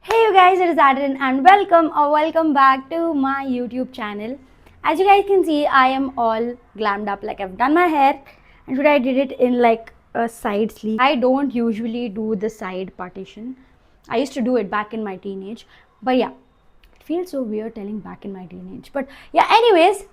Hey you guys, it is Adrian and welcome back to my YouTube channel. As you guys can see, I am all glammed up, like I've done my hair, and today I did it in like a side sleeve. I don't usually do the side partition. I used to do it back in my teenage, but yeah, it feels so weird telling back in my teenage. But yeah, anyways,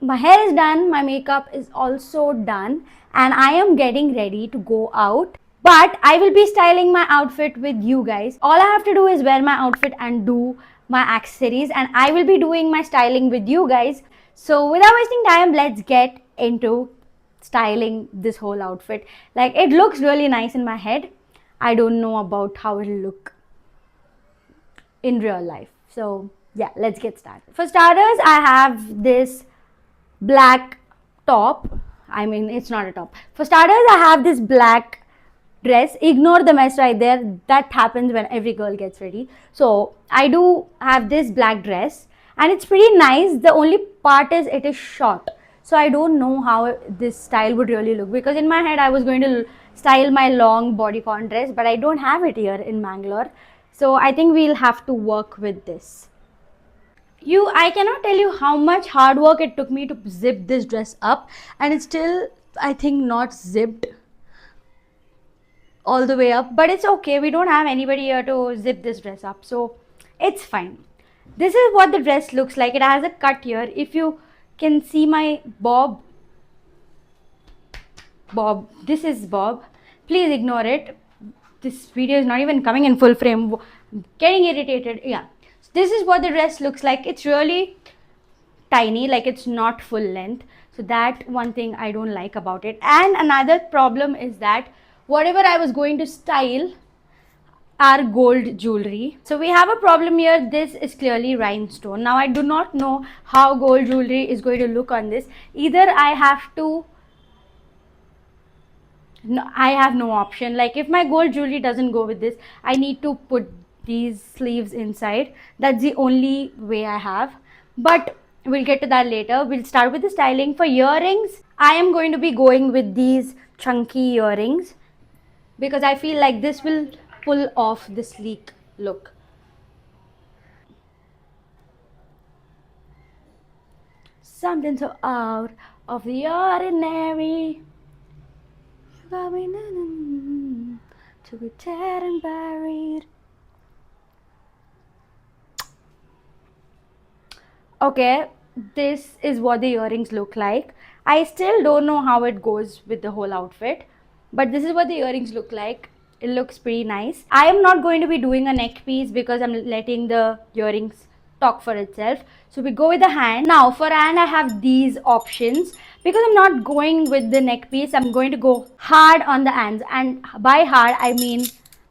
my hair is done, my makeup is also done, and I am getting ready to go out. But I will be styling my outfit with you guys. All I have to do is wear my outfit and do my accessories, and I will be doing my styling with you guys. So without wasting time, let's get into styling this whole outfit. Like, it looks really nice in my head. I don't know about how it'll look in real life. So yeah, let's get started. For starters, I have this black top. I mean, it's not a top. For starters, I have this black dress. Ignore the mess right there. That happens when every girl gets ready. So I do have this black dress, and it's pretty nice. The only part is it is short. So I don't know how this style would really look, because in my head I was going to style my long bodycon dress, but I don't have it here in Mangalore. So I think we'll have to work with this. I cannot tell you how much hard work it took me to zip this dress up, and it's still, I think, not zipped all the way up, but it's okay. We don't have anybody here to zip this dress up, so it's fine. This is what the dress looks like. It has a cut here. If you can see my bob, this is bob. Please ignore it. This video is not even coming in full frame. Getting irritated. Yeah, this is what the dress looks like. It's really tiny, like it's not full length. So that one thing I don't like about it. And another problem is that whatever I was going to style are gold jewelry. So we have a problem here. This is clearly rhinestone. Now I do not know how gold jewelry is going to look on this. Either I have no option. Like, if my gold jewelry doesn't go with this, I need to put these sleeves inside. That's the only way I have. But we'll get to that later. We'll start with the styling. For earrings, I am going to be going with these chunky earrings, because I feel like this will pull off the sleek look. Something so out of the ordinary. You got me to be dead and buried. Okay, this is what the earrings look like. I still don't know how it goes with the whole outfit, but this is what the earrings look like. It looks pretty nice. I am not going to be doing a neck piece because I'm letting the earrings talk for itself. So we go with the hand. Now for hand, I have these options. Because I'm not going with the neck piece, I'm going to go hard on the hands, and by hard I mean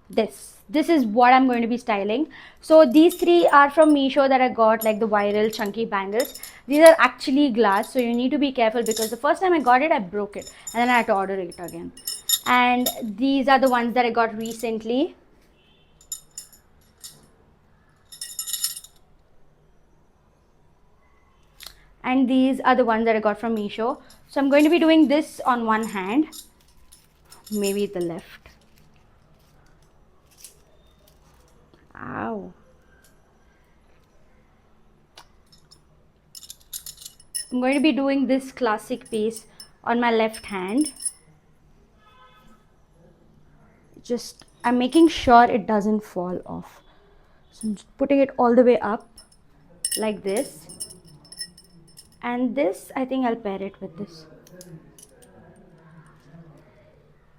this is what I'm going to be styling. So these three are from Meesho that I got, like the viral chunky bangles. These are actually glass, so you need to be careful, because the first time I got it I broke it, and then I had to order it again. And these are the ones that I got recently. And these are the ones that I got from Meesho. So I'm going to be doing this on one hand, maybe the left. Ow. I'm going to be doing this classic piece on my left hand. I'm making sure it doesn't fall off. So I'm just putting it all the way up like this. And this, I think I'll pair it with this.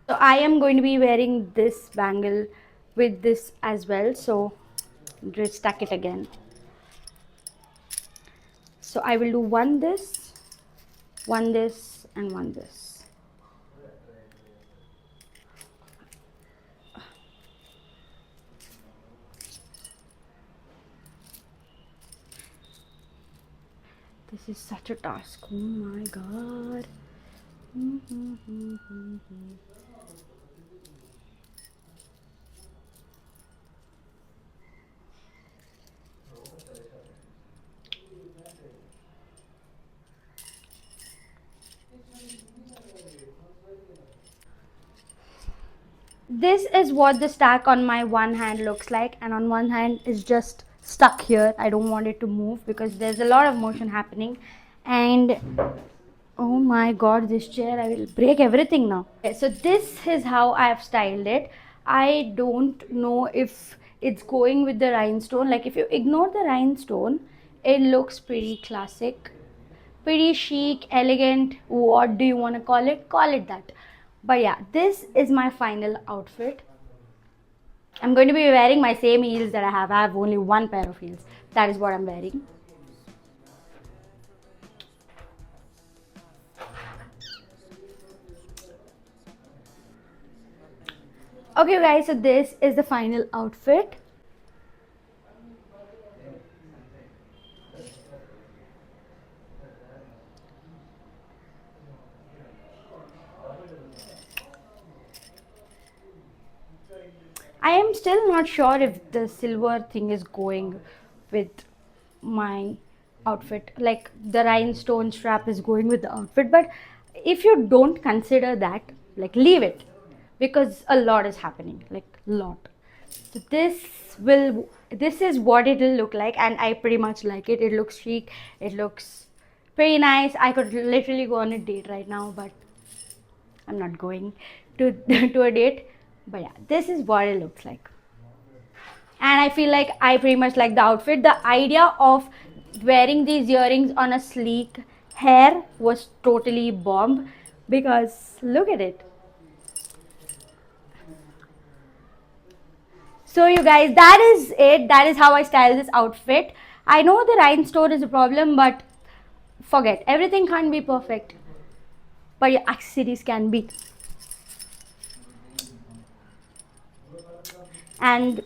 So I am going to be wearing this bangle with this as well. So just stack it again. So I will do one this, and one this. This is such a task. Oh my god. this is what the stack on my one hand looks like, and on one hand is just stuck here. I don't want it to move because there's a lot of motion happening. And oh my god, this chair, I will break everything now. Okay, so this is how I have styled it. I don't know if it's going with the rhinestone. Like, if you ignore the rhinestone, it looks pretty classic, pretty chic, elegant. What do you want to call it? Call it that. But yeah, this is my final outfit. I'm going to be wearing my same heels that I have. I have only one pair of heels. That is what I'm wearing. Okay guys, so this is the final outfit. I am still not sure if the silver thing is going with my outfit, like the rhinestone strap is going with the outfit. But if you don't consider that, like, leave it, because a lot is happening, like lot. So this is what it will look like, and I pretty much like it. It looks chic, it looks pretty nice. I could literally go on a date right now, but I'm not going to to a date. But yeah, this is what it looks like, and I feel like I pretty much like the outfit. The idea of wearing these earrings on a sleek hair was totally bomb, because look at it. So you guys, that is it. That is how I style this outfit. I know the rhinestone is a problem, but forget, everything can't be perfect, but your accessories can be. And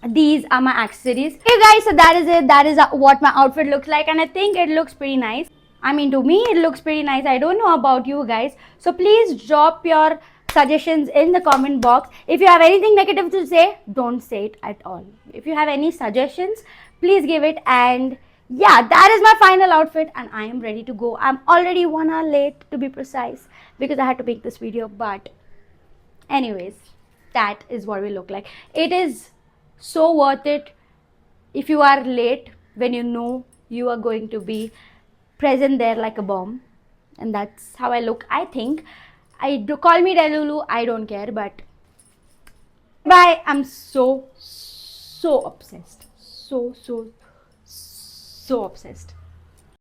these are my accessories. Okay guys, so that is it. That is what my outfit looks like, and I think it looks pretty nice. I mean, to me it looks pretty nice. I don't know about you guys, so please drop your suggestions in the comment box. If you have anything negative to say, don't say it at all. If you have any suggestions, please give it. And yeah, that is my final outfit, and I am ready to go. I'm already 1 hour late, to be precise, because I had to make this video. But anyways, that is what we look like. It is so worth it if you are late, when you know you are going to be present there like a bomb. And that's how I look, I think. I do call me Delulu, I don't care. But bye. I'm so obsessed, so obsessed.